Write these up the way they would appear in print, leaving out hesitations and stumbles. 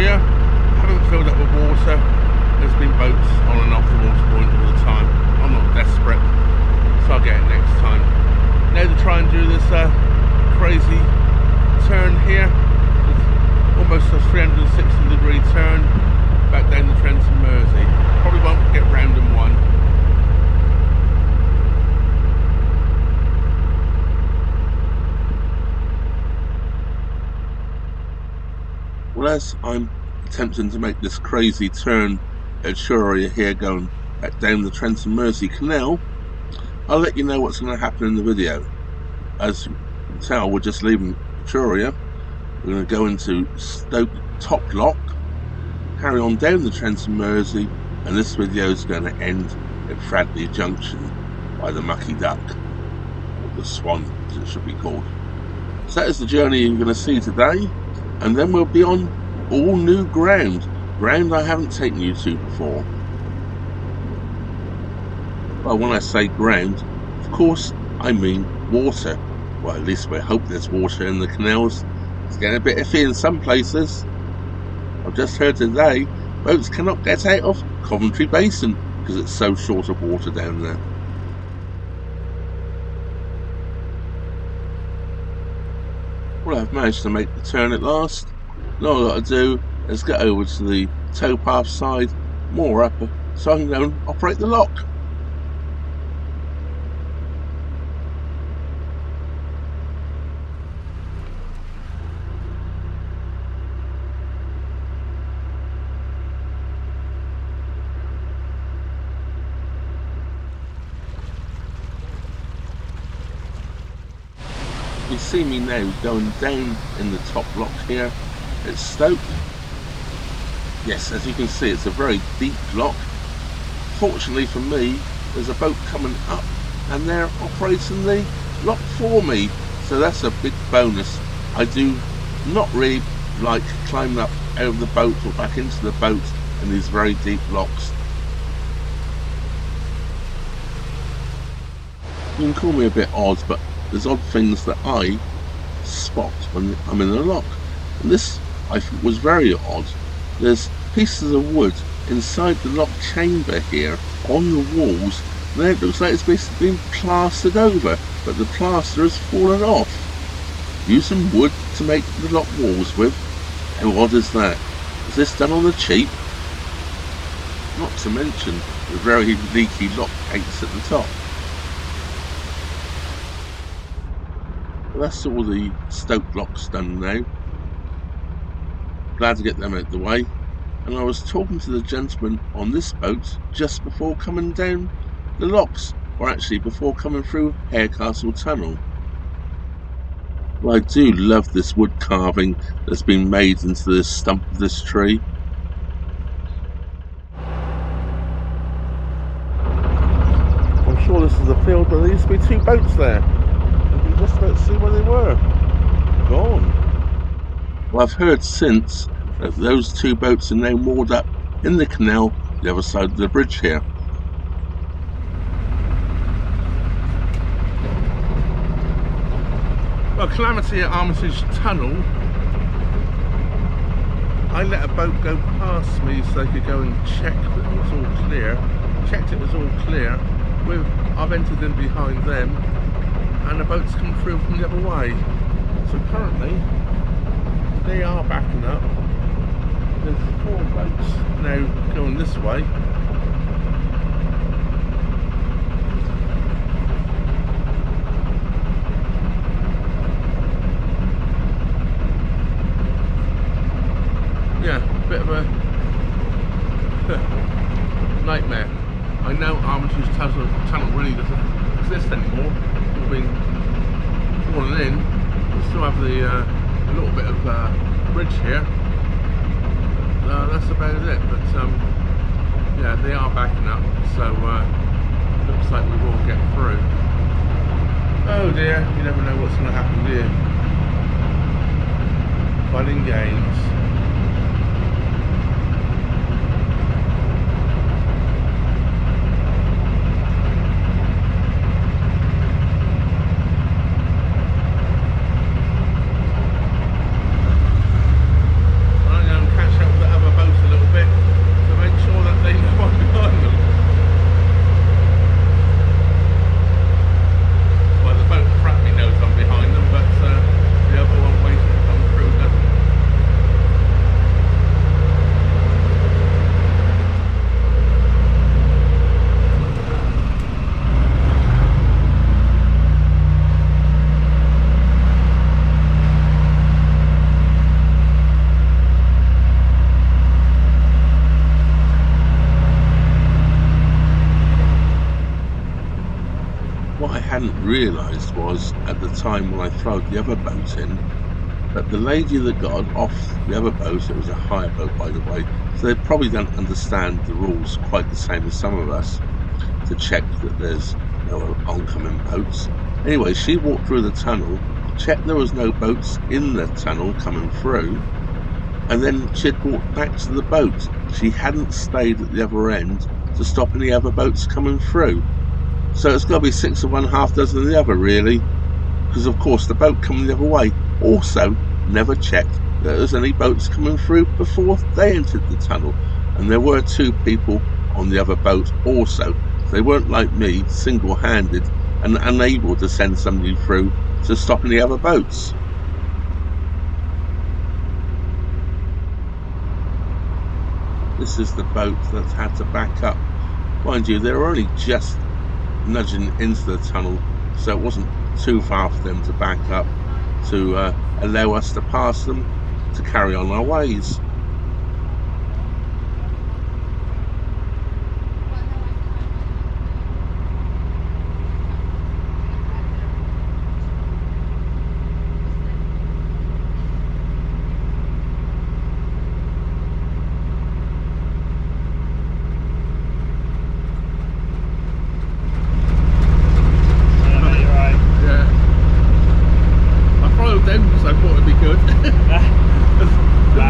Etruria. Haven't filled up with water. There's been boats on and off the water point all the time. I'm not desperate, so I'll get it next time. Now to try and do this crazy turn here, almost a 360-degree turn back down the Trent and Mersey. Probably won't get round in one. Well, as I'm attempting to make this crazy turn at Etruria here, going back down the Trent and Mersey Canal, I'll let you know what's going to happen in the video. As you can tell, we're just leaving Etruria. We're going to go into Stoke Top Lock, carry on down the Trent and Mersey, and this video is going to end at Fradley Junction by the Mucky Duck, or the Swan as it should be called. So that is the journey you're going to see today, and then we'll be on all new ground I haven't taken you to before. Well, when I say ground, of course I mean water. Well, at least we hope there's water in the canals. It's getting a bit iffy in some places. I've just heard today boats cannot get out of Coventry Basin because it's so short of water down there. Well, I've managed to make the turn at last. Now all I've got to do is get over to the towpath side, moor up, so I can go and operate the lock. You see me now going down in the top lock here at Stoke. Yes, as you can see, it's a very deep lock. Fortunately for me, there's a boat coming up and they're operating the lock for me, so that's a big bonus. I do not really like climbing up out of the boat or back into the boat in these very deep locks. You can call me a bit odd, but there's odd things that I spot when I'm in a lock, and this I thought was very odd. There's pieces of wood inside the lock chamber here on the walls. There it looks like it's basically been plastered over, but the plaster has fallen off. Using wood to make the lock walls with. How odd is that? Is this done on the cheap? Not to mention the very leaky lock gates at the top. Well, that's all the Stoke locks done now. Glad to get them out of the way. And I was talking to the gentleman on this boat just before coming down the locks, or actually before coming through Harecastle Tunnel. Well, I do love this wood carving that's been made into the stump of this tree. I'm sure this is a field, but there used to be two boats there. I can just about see where they were. Gone. Well, I've heard since that those two boats are now moored up in the canal the other side of the bridge here. Well, calamity at Armitage Tunnel. I let a boat go past me so they could go and check that it was all clear. Checked it was all clear. I've entered in behind them, and the boat's come through from the other way. So currently, they are backing up. There's 4 boats now going this way. Yeah, bit of a nightmare. I know Armitage Tunnel really doesn't exist anymore. We've been falling in. We still have the little bit of bridge here. That's about it, but yeah, they are backing up, so looks like we will get through. Oh dear, you never know what's going to happen, do you? Fun and games. I'm going to catch up hadn't realised was, at the time when I throwed the other boat in, that the lady that got off the other boat, it was a hire boat by the way, so they probably don't understand the rules quite the same as some of us, to check that there's no oncoming boats. Anyway, she walked through the tunnel, checked there was no boats in the tunnel coming through, and then she had walked back to the boat. She hadn't stayed at the other end to stop any other boats coming through. So it's got to be 6 of one, half dozen of the other, really. Because, of course, the boat coming the other way also never checked that there was any boats coming through before they entered the tunnel. And there were 2 people on the other boat also. So they weren't like me, single-handed and unable to send somebody through to stop any other boats. This is the boat that's had to back up. Mind you, they were only just nudging into the tunnel, so it wasn't too far for them to back up to allow us to pass them to carry on our ways.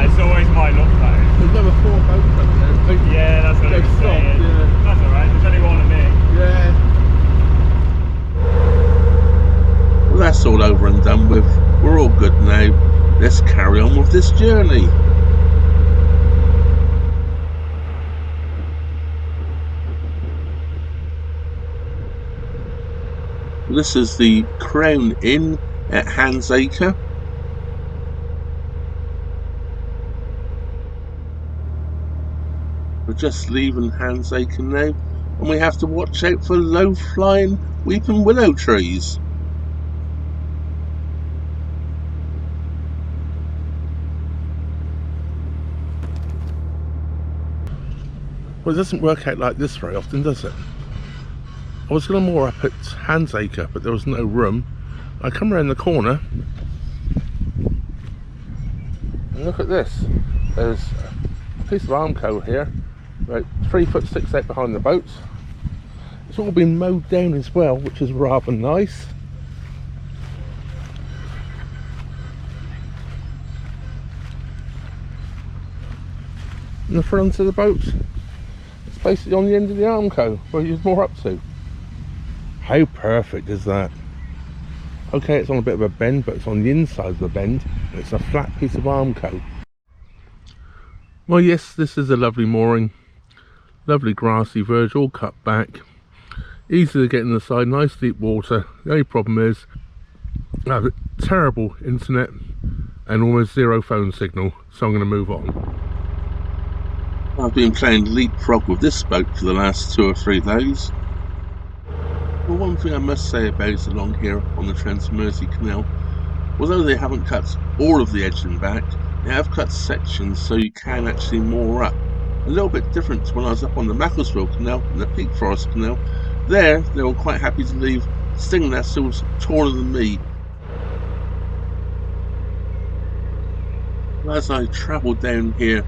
It's always my luck though. There's another 4 boats up there. Yeah, that's what I'm saying. Yeah. That's alright, there's only one of me. Yeah. Well, that's all over and done with. We're all good now. Let's carry on with this journey. This is the Crown Inn at Handsacre. We're just leaving Handsacre now, and we have to watch out for low-flying weeping willow trees. Well, it doesn't work out like this very often, does it? I was going to moor up at Handsacre, but there was no room. I come around the corner, and look at this. There's a piece of Armco here, about 3 foot 6 out behind the boat. It's all been mowed down as well, which is rather nice. And the front of the boat, it's basically on the end of the Armco where you'd moor up to. How perfect is that? Okay, it's on a bit of a bend, but it's on the inside of the bend, and it's a flat piece of Armco. Well, yes, this is a lovely mooring. Lovely grassy verge, all cut back. Easy to get in the side, nice deep water. The only problem is I have terrible internet and almost zero phone signal, so I'm going to move on. I've been playing leapfrog with this boat for the last 2 or 3 days. Well, one thing I must say about along here on the Trent and Mersey Canal, although they haven't cut all of the edging back, they have cut sections so you can actually moor up. A little bit different to when I was up on the Macclesfield Canal and the Peak Forest Canal. There, they were quite happy to leave sting nestles taller than me. As I travelled down here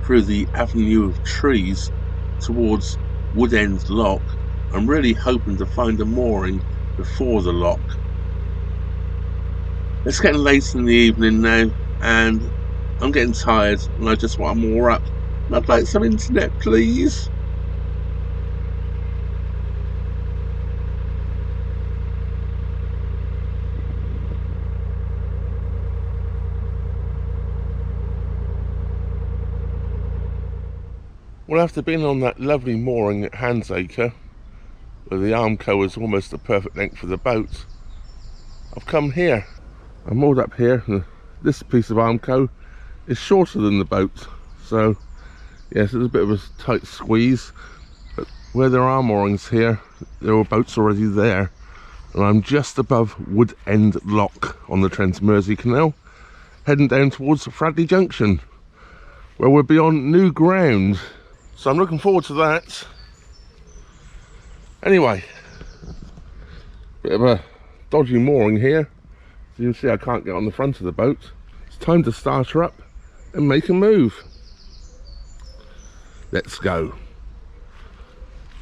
through the avenue of trees towards Woodend Lock, I'm really hoping to find a mooring before the lock. It's getting late in the evening now, and I'm getting tired, and I just want to moor up. I'd like some internet, please. Well, after being on that lovely mooring at Handsacre, where the Armco is almost the perfect length for the boat, I've come here. I'm moored up here, and this piece of Armco is shorter than the boat, so yes, it's a bit of a tight squeeze, but where there are moorings here, there are boats already there, and I'm just above Woodend Lock on the Trent and Mersey Canal, heading down towards Fradley junction, where we'll be on new ground. So I'm looking forward to that. Anyway, Bit of a dodgy mooring here. As you can see, I can't get on the front of the boat. It's time to start her up and make a move. Let's go.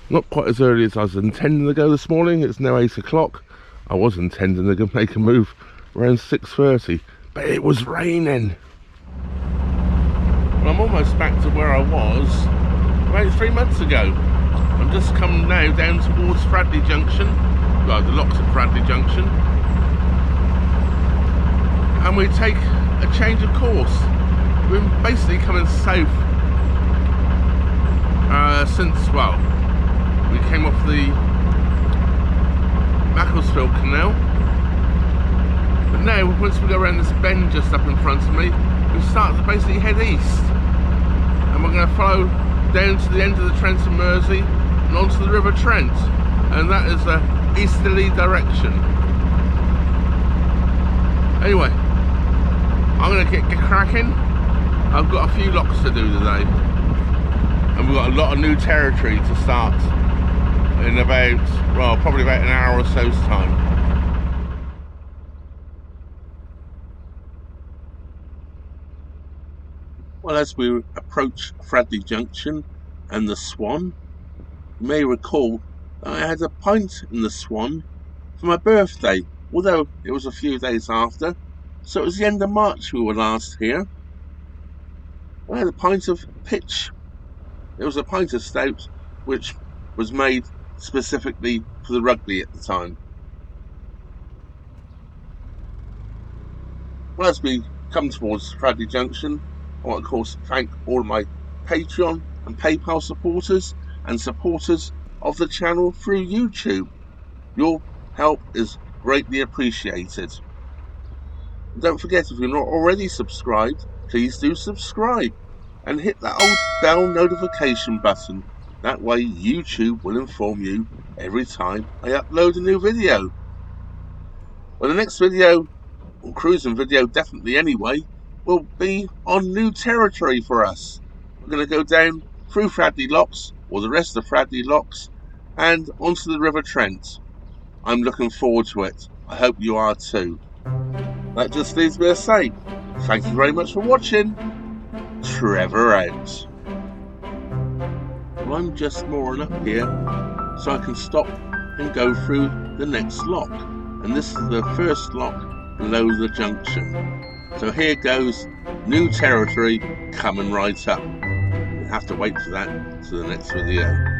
Not quite as early as I was intending to go this morning. It's now 8 o'clock. I was intending to make a move around 6:30, but it was raining. Well, I'm almost back to where I was about 3 months ago. I'm just coming now down towards Fradley Junction, well, the locks at Fradley Junction, and we take a change of course. We've been basically coming south since, well, we came off the Macclesfield Canal, but now once we go around this bend just up in front of me, we start to basically head east, and we're going to follow down to the end of the Trent and Mersey and onto the River Trent, and that is a easterly direction. Anyway, I'm going to get cracking. I've got a few locks to do today, and we've got a lot of new territory to start in about, well, probably about an hour or so's time. Well, as we approach Fradley Junction and the Swan, you may recall that I had a pint in the Swan for my birthday, although it was a few days after, so it was the end of March we were last here. I had a pint of pitch. It was a pint of stout, which was made specifically for the rugby at the time. Well, as we come towards Fradley Junction, I want to, of course, thank all of my Patreon and PayPal supporters and supporters of the channel through YouTube. Your help is greatly appreciated. And don't forget, if you're not already subscribed, please do subscribe and hit that old bell notification button. That way YouTube will inform you every time I upload a new video. Well, the next video, or cruising video definitely anyway, will be on new territory for us. We're going to go down through Fradley Locks, or the rest of Fradley Locks, and onto the River Trent. I'm looking forward to it. I hope you are too. That just leaves me to say, thank you very much for watching. Trevor out. Well, I'm just mooring up here so I can stop and go through the next lock. And this is the first lock below the junction. So here goes new territory coming right up. We'll have to wait for that to the next video.